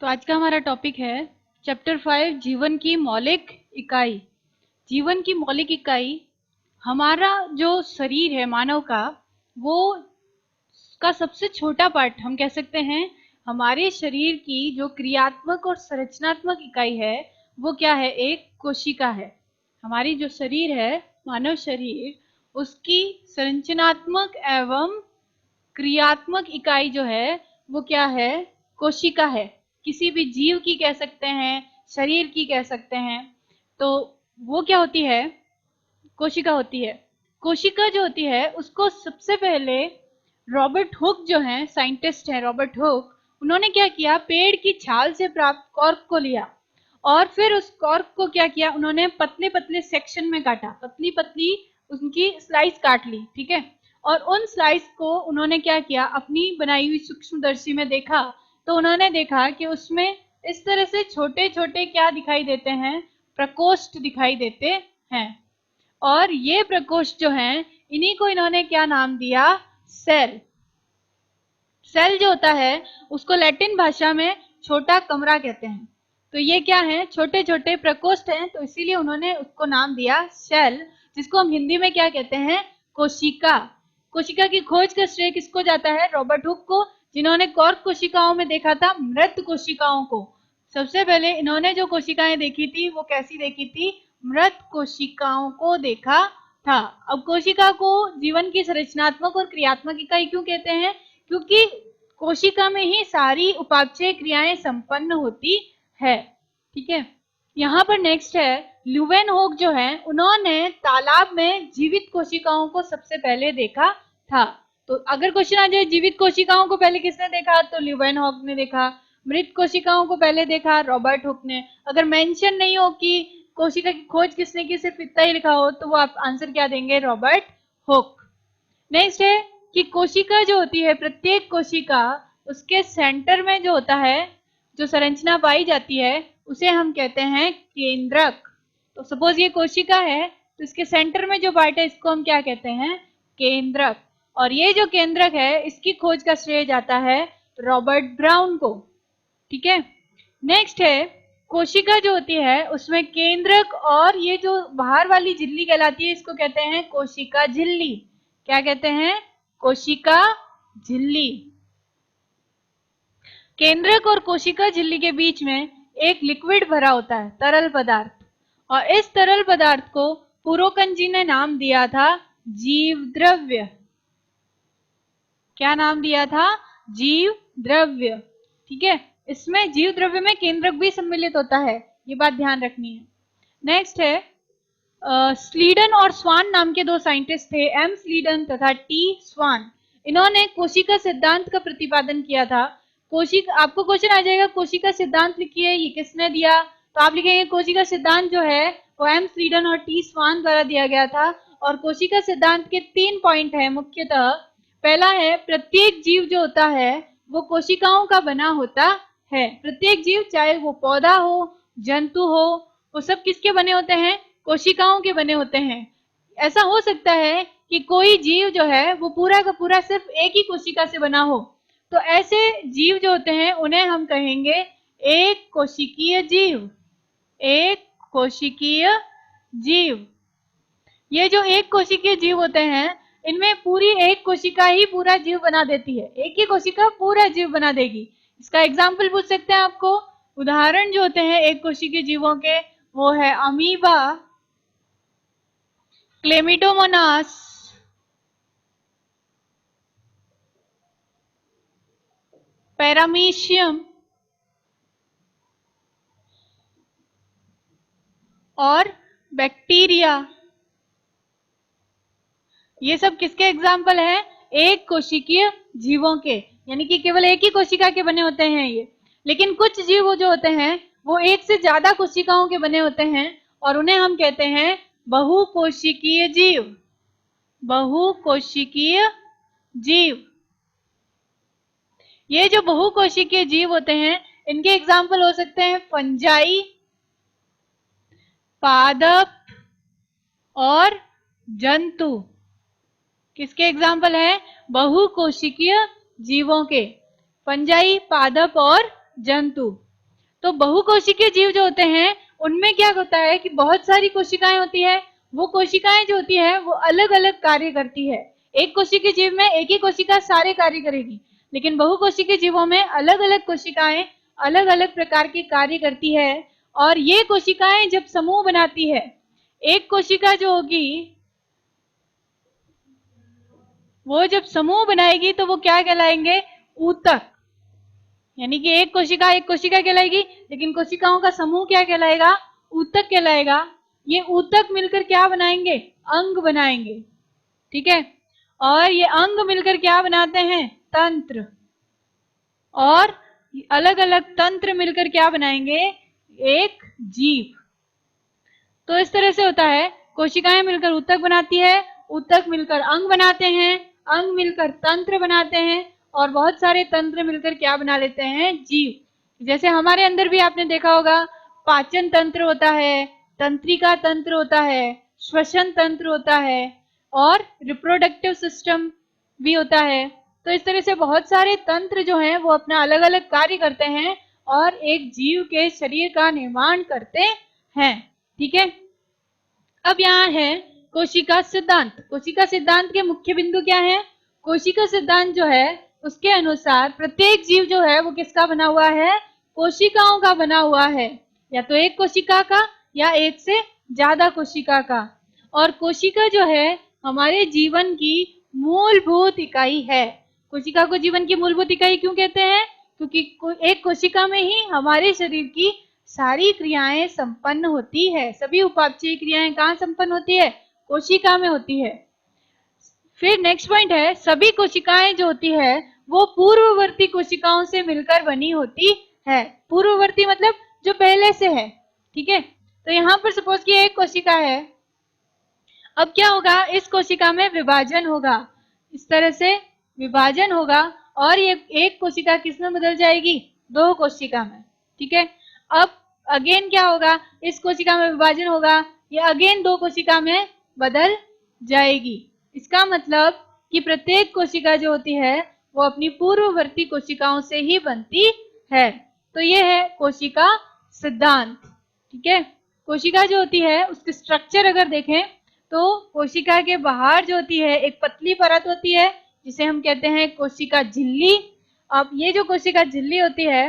तो आज का हमारा टॉपिक है चैप्टर 5 जीवन की मौलिक इकाई। जीवन की मौलिक इकाई हमारा जो शरीर है मानव का, वो का सबसे छोटा पार्ट हम कह सकते हैं। हमारे शरीर की जो क्रियात्मक और संरचनात्मक इकाई है वो क्या है? एक कोशिका है। हमारी जो शरीर है, मानव शरीर, उसकी संरचनात्मक एवं क्रियात्मक इकाई जो है वो क्या है? कोशिका है। किसी भी जीव की कह सकते हैं, शरीर की कह सकते हैं। तो वो क्या होती है? कोशिका होती है। कोशिका जो होती है उसको सबसे पहले रॉबर्ट हुक जो है, साइंटिस्ट है रॉबर्ट हुक, उन्होंने क्या किया? पेड़ की छाल से प्राप्त कॉर्क को लिया और फिर उस कॉर्क को क्या किया? उन्होंने पतले पतले सेक्शन में काटा, पतली पतली उनकी स्लाइस काट ली, ठीक है। और उन स्लाइस को उन्होंने क्या किया? अपनी बनाई हुई सूक्ष्मदर्शी में देखा, तो उन्होंने देखा कि उसमें इस तरह से छोटे छोटे क्या दिखाई देते हैं? प्रकोष्ठ दिखाई देते हैं। और ये प्रकोष्ठ जो हैं, इन्हीं को इन्होंने क्या नाम दिया? सेल। सेल जो होता है उसको लैटिन भाषा में छोटा कमरा कहते हैं। तो ये क्या है? छोटे छोटे प्रकोष्ठ हैं, तो इसीलिए उन्होंने उसको नाम दिया सेल, जिसको हम हिंदी में क्या कहते हैं? कोशिका। कोशिका की खोज का श्रेय किसको जाता है? रॉबर्ट हुक को, जिन्होंने कॉर्क कोशिकाओं में देखा था मृत कोशिकाओं को। सबसे पहले इन्होंने जो कोशिकाएं देखी थी वो कैसी देखी थी? मृत कोशिकाओं को देखा था। अब कोशिका को जीवन की संरचनात्मक और क्रियात्मक इकाई क्यों कहते हैं? क्योंकि कोशिका में ही सारी उपापचय क्रियाएं संपन्न होती है, ठीक है। यहाँ पर नेक्स्ट है ल्यूवेनहोक जो है, उन्होंने तालाब में जीवित कोशिकाओं को सबसे पहले देखा था। तो अगर क्वेश्चन आ जाए जीवित कोशिकाओं को पहले किसने देखा, तो ल्यूवेनहोक ने देखा। मृत कोशिकाओं को पहले देखा रॉबर्ट हुक ने। अगर मेंशन नहीं हो कि कोशिका की खोज किसने की, सिर्फ इतना ही लिखा हो, तो वो आप आंसर क्या देंगे? Robert Hooke. नेक्स्ट है कि कोशिका जो होती है, प्रत्येक कोशिका, उसके सेंटर में जो होता है, जो संरचना पाई जाती है, उसे हम कहते हैं केंद्रक। तो सपोज ये कोशिका है, तो इसके सेंटर में जो पार्ट है इसको हम क्या कहते हैं? केंद्रक। और ये जो केंद्रक है इसकी खोज का श्रेय जाता है रॉबर्ट ब्राउन को, ठीक है। नेक्स्ट है कोशिका जो होती है उसमें केंद्रक और ये जो बाहर वाली झिल्ली कहलाती है, इसको कहते हैं कोशिका झिल्ली। क्या कहते हैं? कोशिका झिल्ली। केंद्रक और कोशिका झिल्ली के बीच में एक लिक्विड भरा होता है, तरल पदार्थ, और इस तरल पदार्थ को पुरोकन जी ने नाम दिया था जीव द्रव्य। क्या नाम दिया था? जीव द्रव्य, ठीक है। इसमें जीव द्रव्य में केंद्रक भी सम्मिलित होता है, ये बात ध्यान रखनी है। नेक्स्ट है स्लीडन और स्वान नाम के दो साइंटिस्ट थे, एम स्लीडन तथा टी स्वान। इन्होंने कोशिका सिद्धांत का प्रतिपादन किया था। आपको क्वेश्चन आ जाएगा कोशिका सिद्धांत लिखिए, ये किसने दिया? तो आप लिखेंगे कोशिका सिद्धांत जो है वो एम स्लीडन और टी स्वान द्वारा दिया गया था। और कोशिका सिद्धांत के 3 पॉइंट है मुख्यतः। पहला है प्रत्येक जीव जो होता है वो कोशिकाओं का बना होता है। प्रत्येक जीव, चाहे वो पौधा हो, जंतु हो, वो सब किसके बने होते हैं? कोशिकाओं के बने होते हैं। ऐसा हो सकता है कि कोई जीव जो है वो पूरा का पूरा सिर्फ एक ही कोशिका से बना हो, तो ऐसे जीव जो होते हैं उन्हें हम कहेंगे एक कोशिकीय जीव। एक कोशिकीय जीव। ये जो एक कोशिकीय जीव होते हैं, इनमें पूरी एक कोशिका ही पूरा जीव बना देती है। एक ही कोशिका पूरा जीव बना देगी। इसका एग्जाम्पल पूछ सकते हैं आपको। उदाहरण जो होते हैं एक कोशिकीय जीवों के, वो है अमीबा, क्लेमिडोमोनास, पैरामीशियम और बैक्टीरिया। ये सब किसके एग्जाम्पल हैं? एक कोशिकीय जीवों के, यानी कि केवल एक ही कोशिका के बने होते हैं ये। लेकिन कुछ जीव जो होते हैं वो एक से ज्यादा कोशिकाओं के बने होते हैं, और उन्हें हम कहते हैं बहुकोशिकीय जीव। बहुकोशिकीय जीव। ये जो बहुकोशिकीय जीव होते हैं, इनके एग्जाम्पल हो सकते हैं फंजाई, पादप और जंतु। किसके एग्जाम्पल है? बहुकोशिकीय जीवों के, फंजाई, पादप और जंतु। तो बहुकोशिकीय जीव जो होते हैं उनमें क्या होता है कि बहुत सारी कोशिकाएं होती है। वो कोशिकाएं जो होती है वो अलग अलग कार्य करती है। एक कोशिकीय जीव में एक ही कोशिका सारे कार्य करेगी, लेकिन बहुकोशिकीय जीवों में अलग अलग कोशिकाएं अलग अलग प्रकार के कार्य करती है। और ये कोशिकाएं जब समूह बनाती है, एक कोशिका जो होगी वो जब समूह बनाएगी तो वो क्या कहलाएंगे? ऊतक। यानी कि एक कोशिका कहलाएगी, लेकिन कोशिकाओं का समूह क्या कहलाएगा? ऊतक कहलाएगा। ये ऊतक मिलकर क्या बनाएंगे? अंग बनाएंगे। ठीक है, और ये अंग मिलकर क्या बनाते हैं? तंत्र। और अलग अलग तंत्र मिलकर क्या बनाएंगे? एक जीव। तो इस तरह से होता है, कोशिकाएं मिलकर ऊतक बनाती है, ऊतक मिलकर अंग बनाते हैं, अंग मिलकर तंत्र बनाते हैं, और बहुत सारे तंत्र मिलकर क्या बना लेते हैं? जीव। जैसे हमारे अंदर भी आपने देखा होगा, पाचन तंत्र होता है, तंत्रिका तंत्र होता है, श्वसन तंत्र होता है, और रिप्रोडक्टिव सिस्टम भी होता है। तो इस तरह से बहुत सारे तंत्र जो हैं वो अपना अलग अलग कार्य करते हैं और एक जीव के शरीर का निर्माण करते हैं। ठीक है, अब यहाँ है कोशिका सिद्धांत। कोशिका सिद्धांत के मुख्य बिंदु क्या है? कोशिका सिद्धांत जो है उसके अनुसार प्रत्येक जीव जो है वो किसका बना हुआ है? कोशिकाओं का बना हुआ है, या तो एक कोशिका का या एक से ज्यादा कोशिका का। और कोशिका जो है हमारे जीवन की मूलभूत इकाई है। कोशिका को जीवन की मूलभूत इकाई क्यों कहते हैं? क्योंकि एक कोशिका में ही हमारे शरीर की सारी क्रियाएं संपन्न होती है। सभी उपापचयी क्रियाएं कहाँ संपन्न होती है? कोशिका में होती है। फिर नेक्स्ट पॉइंट है, सभी कोशिकाएं जो होती है वो पूर्ववर्ती कोशिकाओं से मिलकर बनी होती है। पूर्ववर्ती मतलब जो पहले से है। ठीक है, तो यहाँ पर सपोज कि एक कोशिका है, अब क्या होगा? इस कोशिका में विभाजन होगा, इस तरह से विभाजन होगा, और ये एक कोशिका किसमें बदल जाएगी? दो कोशिका में। ठीक है, अब अगेन क्या होगा? इस कोशिका में विभाजन होगा, ये अगेन दो कोशिका में बदल जाएगी। इसका मतलब कि प्रत्येक कोशिका जो होती है वो अपनी पूर्ववर्ती कोशिकाओं से ही बनती है। तो ये है कोशिका सिद्धांत। ठीक है, कोशिका जो होती है उसके स्ट्रक्चर अगर देखें तो कोशिका के बाहर जो होती है एक पतली परत होती है जिसे हम कहते हैं कोशिका झिल्ली। अब ये जो कोशिका झिल्ली होती है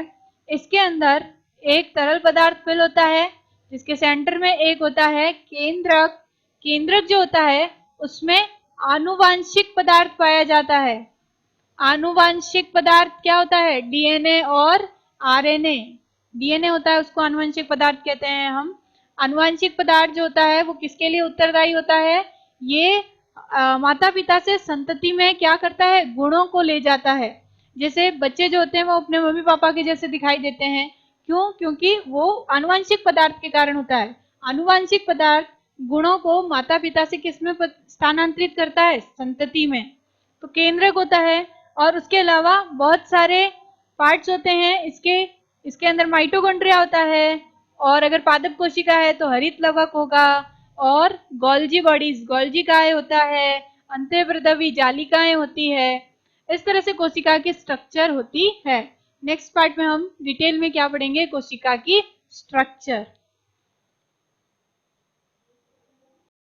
इसके अंदर एक तरल पदार्थ फिल होता है, जिसके सेंटर में एक होता है केंद्रक। केंद्रक जो होता है उसमें आनुवांशिक पदार्थ पाया जाता है। आनुवांशिक पदार्थ क्या होता है? डीएनए और आरएनए। डीएनए होता है उसको आनुवांशिक पदार्थ कहते हैं हम। आनुवांशिक पदार्थ जो होता है वो किसके लिए उत्तरदायी होता है? ये माता पिता से संतति में क्या करता है? गुणों को ले जाता है। जैसे बच्चे जो होते हैं वो अपने मम्मी पापा के जैसे दिखाई देते हैं। क्यों? क्योंकि वो आनुवांशिक पदार्थ के कारण होता है। आनुवांशिक पदार्थ गुणों को माता पिता से किसमें स्थानांतरित करता है? संतति में। तो केंद्रक होता है, और उसके अलावा बहुत सारे पार्ट्स होते हैं इसके अंदर माइटोकॉन्ड्रिया होता है, और अगर पादप कोशिका है तो हरित लवक होगा, और गोल्जी बॉडीज, गोल्जी काय होता है, अंतःप्रदवी जालिकाएं होती है। इस तरह से कोशिका की स्ट्रक्चर होती है। नेक्स्ट पार्ट में हम डिटेल में क्या पढ़ेंगे? कोशिका की स्ट्रक्चर।